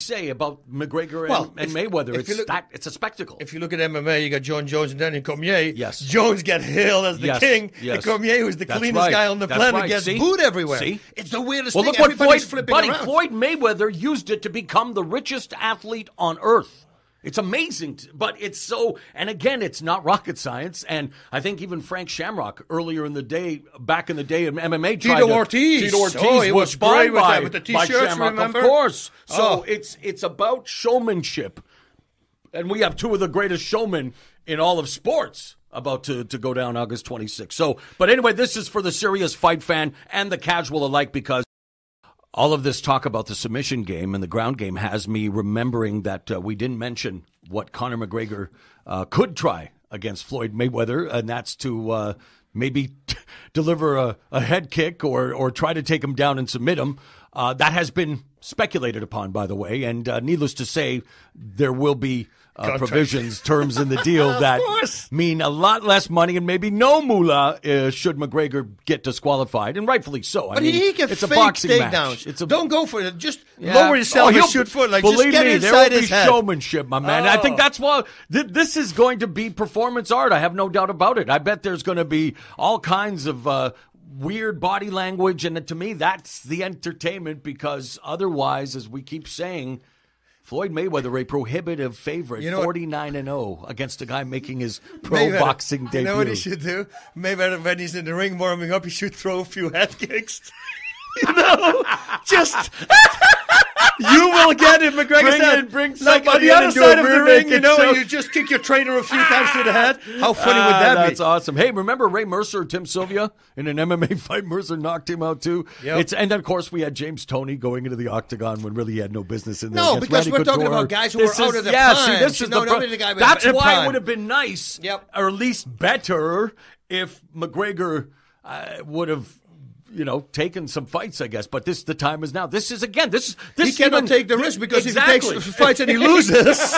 say about McGregor and Mayweather. It's a spectacle. If you look at MMA, you got John Jones and Daniel Cormier. Yes. Jones get hailed as the king, and Cormier, who's the cleanest guy on the planet, gets booed everywhere. See? It's the weirdest well, thing. Look what Everybody's flipping around. Floyd Mayweather used it to become the richest athlete on earth. It's amazing, but it's so, and again, it's not rocket science. And I think even Frank Shamrock earlier in the day, back in the day in MMA, Tito Ortiz was spun with the by T-shirts, Shamrock, remember? of course. So it's about showmanship, and we have two of the greatest showmen in all of sports about to go down August 26th. So, but anyway, this is for the serious fight fan and the casual alike, because all of this talk about the submission game and the ground game has me remembering that we didn't mention what Conor McGregor could try against Floyd Mayweather, and that's to maybe deliver a head kick or try to take him down and submit him. That has been speculated upon, by the way, and needless to say, there will be provisions, terms in the deal that mean a lot less money and maybe no moolah should McGregor get disqualified, and rightfully so. But he can it's a fake boxing takedowns. match. Don't go for it. Just lower yourself and shoot foot. Like, believe just get me, inside there will his be head. showmanship, my man. I think that's why this is going to be performance art. I have no doubt about it. I bet there's going to be all kinds of weird body language, and to me, that's the entertainment, because otherwise, as we keep saying, Floyd Mayweather, a prohibitive favorite, 49-0 against a guy making his boxing debut. You know what he should do? Mayweather, when he's in the ring warming up, he should throw a few head kicks. Just... You will get it, McGregor. Bring like on the other side of the ring, you just kick your trainer a few times to the head. How funny would that be? That's awesome. Hey, remember Ray Mercer, Tim Sylvia in an MMA fight? Mercer knocked him out too. Yep. And then, of course, we had James Toney going into the octagon when really he had no business in there. No, because we're talking about guys who were out of their prime. This is the guy. That's why it would have been nice, or at least better, if McGregor would have taken some fights, I guess. But the time is now. This he cannot take the risk, because if he takes fights and he loses,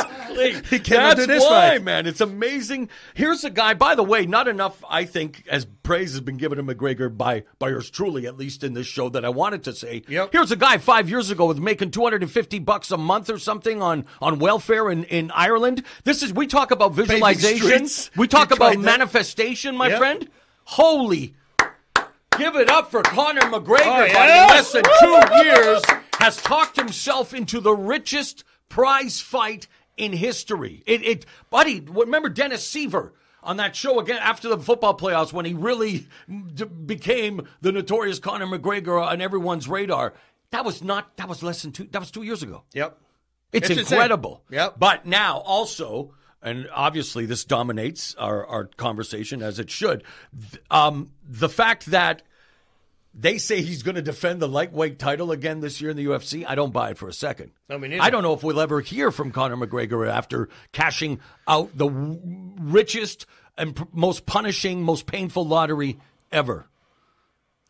he cannot do this fight. Man, it's amazing. Here's a guy, by the way, not enough, I think, as praise has been given to McGregor by yours truly, at least in this show, that I wanted to say. Yep. Here's a guy 5 years ago was making $250 a month or something on welfare in Ireland. We talk about visualization. We talk about manifestation, my friend. Holy. Give it up for Conor McGregor, buddy. In less than 2 years, has talked himself into the richest prize fight in history. Buddy, remember Dennis Seaver on that show again after the football playoffs when he really became the notorious Conor McGregor on everyone's radar? That was 2 years ago. Yep. It's incredible. Insane. Yep. But now also, and obviously this dominates our conversation as it should, the fact that they say he's going to defend the lightweight title again this year in the UFC, I don't buy it for a second. I don't know if we'll ever hear from Conor McGregor after cashing out the richest and most punishing, most painful lottery ever.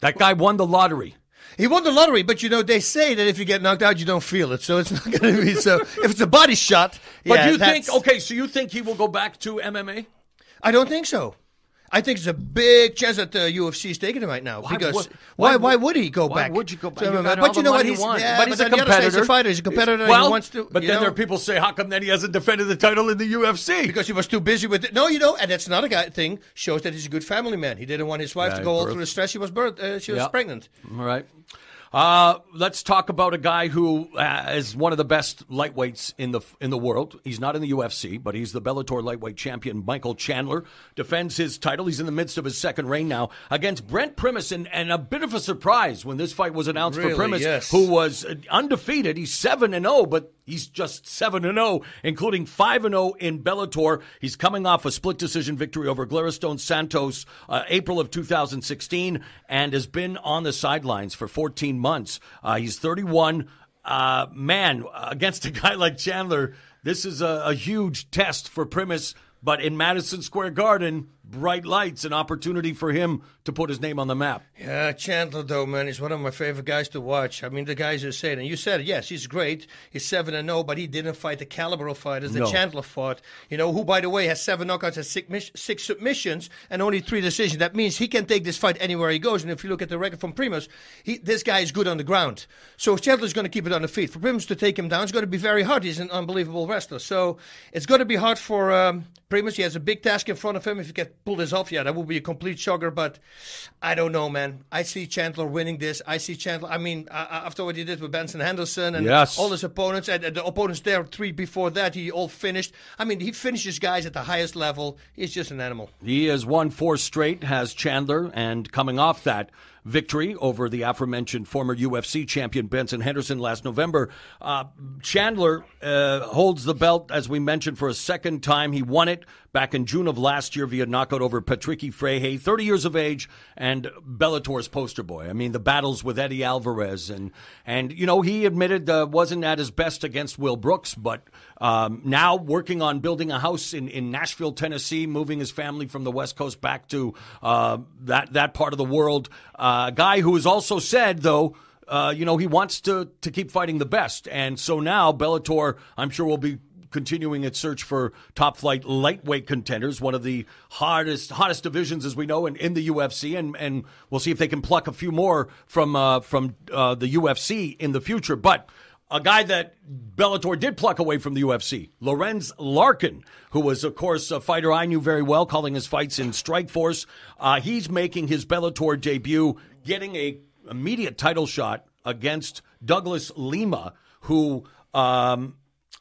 That guy won the lottery. He won the lottery, but they say that if you get knocked out, you don't feel it. So it's not going to be so. If it's a body shot, but so you think he will go back to MMA? I don't think so. I think it's a big chance that the UFC is taking him right now. Why would he go back? Why would you go back? But you know what? He's a competitor. He's a fighter. He's a competitor. He wants to. But then there are people say, how come then he hasn't defended the title in the UFC? Because he was too busy with it. No, and that's not a guy thing. Shows that he's a good family man. He didn't want his wife to go all through the stress. She was pregnant. All right. Let's talk about a guy who is one of the best lightweights in the world. He's not in the UFC, but he's the Bellator lightweight champion. Michael Chandler defends his title. He's in the midst of his second reign now against Brent Primus, and a bit of a surprise when this fight was announced for Primus, who was undefeated. He's 7-0, but he's just 7-0, including 5-0 in Bellator. He's coming off a split decision victory over Glaristone Santos, April of 2016, and has been on the sidelines for 14 months. He's 31. Against a guy like Chandler, this is a huge test for Primus. But in Madison Square Garden, bright lights, an opportunity for him to put his name on the map. Yeah, Chandler, though, man, he's one of my favorite guys to watch. I mean, the guys are saying, and you said, yes, he's great. He's 7-0, but he didn't fight the caliber of fighters that Chandler fought. Who, by the way, has 7 knockouts, has 6 submissions, and only 3 decisions. That means he can take this fight anywhere he goes. And if you look at the record from Primus, this guy is good on the ground. So Chandler's going to keep it on the feet. For Primus to take him down, it's going to be very hard. He's an unbelievable wrestler. So it's going to be hard for Primus. He has a big task in front of him. If he can pull this off, that would be a complete shocker. But I don't know, man. I see Chandler winning this. I see Chandler. I mean, after what he did with Benson Henderson and all his opponents, and the opponents there 3 before that, he all finished. I mean, he finishes guys at the highest level. He's just an animal. He has won 4 straight, has Chandler, and coming off that victory over the aforementioned former UFC champion Benson Henderson last November. Chandler holds the belt, as we mentioned, for a second time. He won it back in June of last year via knockout over Patricky Freire, 30 years of age, and Bellator's poster boy. I mean, the battles with Eddie Alvarez. And he admitted wasn't at his best against Will Brooks, but now working on building a house in Nashville, Tennessee, moving his family from the West Coast back to that part of the world. A guy who has also said, though, he wants to keep fighting the best. And so now Bellator, I'm sure, will be continuing its search for top-flight lightweight contenders, one of the hottest divisions, as we know, in the UFC, and we'll see if they can pluck a few more from the UFC in the future. But a guy that Bellator did pluck away from the UFC, Lorenz Larkin, who was, of course, a fighter I knew very well, calling his fights in Strikeforce. He's making his Bellator debut, getting a immediate title shot against Douglas Lima, who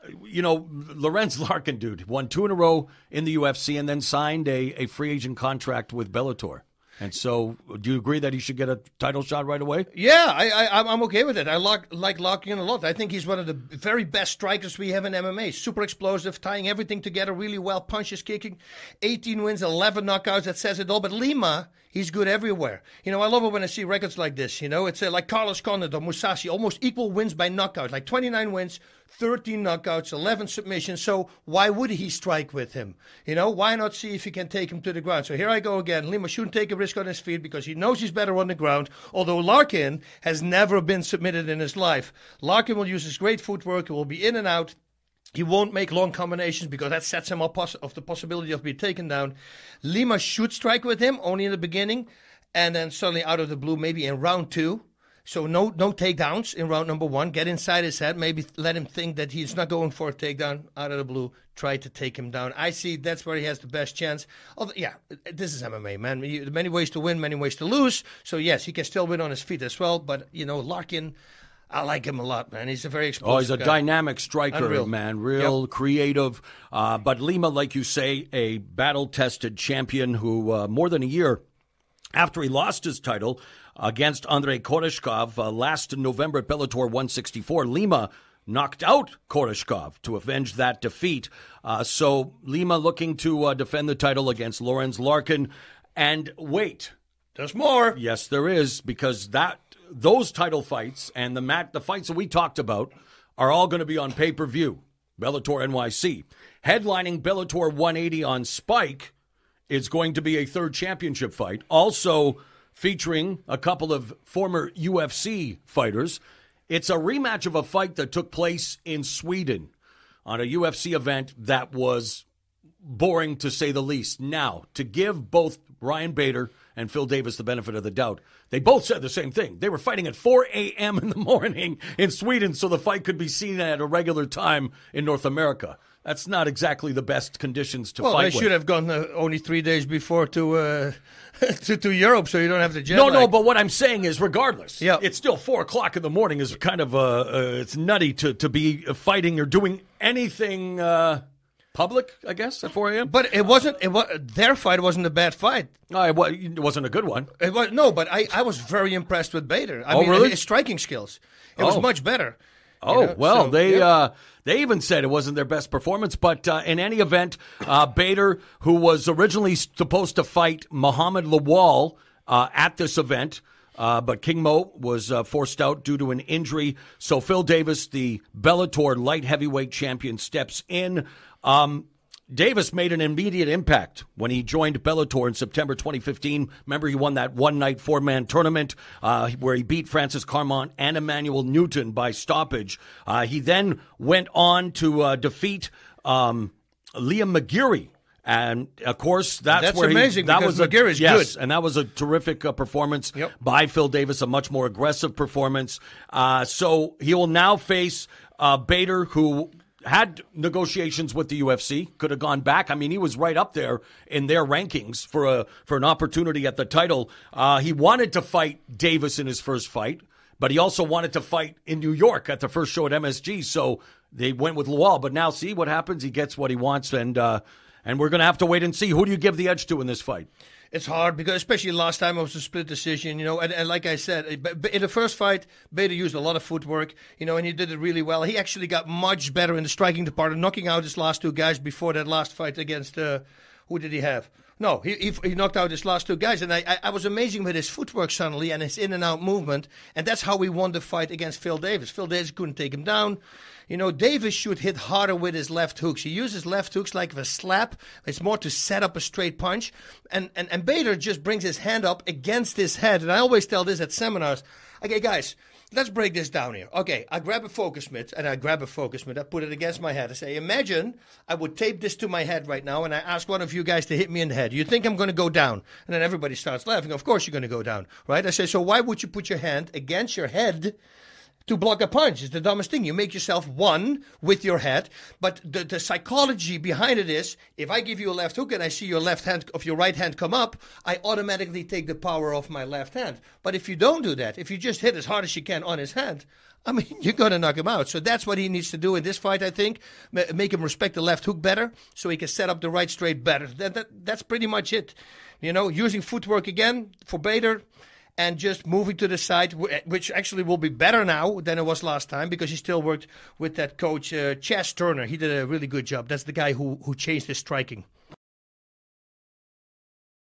Lorenz Larkin, dude, won 2 in a row in the UFC and then signed a free agent contract with Bellator. And so, do you agree that he should get a title shot right away? Yeah, I'm okay with it. I like Larkin a lot. I think he's one of the very best strikers we have in MMA. Super explosive, tying everything together really well, punches, kicking, 18 wins, 11 knockouts. That says it all. But Lima, he's good everywhere. I love it when I see records like this. It's like Carlos Condit or Musashi, almost equal wins by knockout, like 29 wins, 13 knockouts, 11 submissions. So why would he strike with him? Why not see if he can take him to the ground? So here I go again. Lima shouldn't take a risk on his feet because he knows he's better on the ground, although Larkin has never been submitted in his life. Larkin will use his great footwork. He will be in and out. He won't make long combinations because that sets him up of the possibility of being taken down. Lima should strike with him only in the beginning, and then suddenly out of the blue, maybe in round 2. So no takedowns in round number 1. Get inside his head. Maybe let him think that he's not going for a takedown out of the blue. Try to take him down. I see that's where he has the best chance. This is MMA, man. Many ways to win, many ways to lose. So, yes, he can still win on his feet as well. But, Larkin, I like him a lot, man. He's a very explosive he's a guy. Dynamic striker, Unreal. Man. Real creative. But Lima, like you say, a battle-tested champion who more than a year after he lost his title against Andrei Koreshkov last November at Bellator 164, Lima knocked out Koreshkov to avenge that defeat. So Lima looking to defend the title against Lorenz Larkin. And wait. There's more. Yes, there is, because those title fights and the fights that we talked about are all going to be on pay-per-view. Bellator NYC. Headlining Bellator 180 on Spike is going to be a third championship fight. Also featuring a couple of former UFC fighters. It's a rematch of a fight that took place in Sweden on a UFC event that was boring, to say the least. Now, to give both Ryan Bader and Phil Davis the benefit of the doubt, they both said the same thing. They were fighting at 4 a.m. in the morning in Sweden so the fight could be seen at a regular time in North America. That's not exactly the best conditions to fight with. Well, they should have gone only 3 days before to Europe, so you don't have the jet lag. No, but what I'm saying is, regardless, yeah, it's still 4 o'clock in the morning. Is kind of it's nutty to be fighting or doing anything public, I guess, at 4 a.m. But their fight wasn't a bad fight. It wasn't a good one. But I was very impressed with Bader. I mean, really? His striking skills. It was much better. They even said it wasn't their best performance, but in any event, Bader, who was originally supposed to fight Muhammad Lawal at this event, but King Mo was forced out due to an injury. So Phil Davis, the Bellator light heavyweight champion, steps in. Davis made an immediate impact when he joined Bellator in September 2015. Remember, he won that one-night four-man tournament where he beat Francis Carmont and Emmanuel Newton by stoppage. He then went on to defeat Liam McGeary. And, of course, that's where amazing because McGeary is good. And that was a terrific performance by Phil Davis, a much more aggressive performance. So he will now face Bader, who had negotiations with the UFC, could have gone back. I mean, he was right up there in their rankings for an opportunity at the title. He wanted to fight Davis in his first fight, but he also wanted to fight in New York at the first show at MSG. So they went with Lawal. But now see what happens. He gets what he wants, and we're going to have to wait and see. Who do you give the edge to in this fight? It's hard because especially last time it was a split decision, and like I said, in the first fight, Bader used a lot of footwork, and he did it really well. He actually got much better in the striking department, knocking out his last two guys before that last fight against, who did he have? No, he knocked out his last two guys, and I was amazing with his footwork suddenly and his in and out movement, and that's how we won the fight against Phil Davis. Phil Davis couldn't take him down. Davis should hit harder with his left hooks. He uses left hooks like a slap. It's more to set up a straight punch. And Bader just brings his hand up against his head. And I always tell this at seminars. Okay, guys, let's break this down here. Okay, I grab a focus mitt, I put it against my head. I say, imagine I would tape this to my head right now, and I ask one of you guys to hit me in the head. You think I'm going to go down? And then everybody starts laughing. Of course you're going to go down, right? I say, so why would you put your hand against your head to block a punch? It's the dumbest thing. You make yourself one with your head. But the psychology behind it is, if I give you a left hook and I see your left hand of your right hand come up, I automatically take the power off my left hand. But if you don't do that, if you just hit as hard as you can on his hand, I mean, you're going to knock him out. So that's what he needs to do in this fight, I think. Make him respect the left hook better so he can set up the right straight better. That's pretty much it. Using footwork again for Bader, and just moving to the side, which actually will be better now than it was last time because he still worked with that coach, Chas Turner. He did a really good job. That's the guy who changed his striking.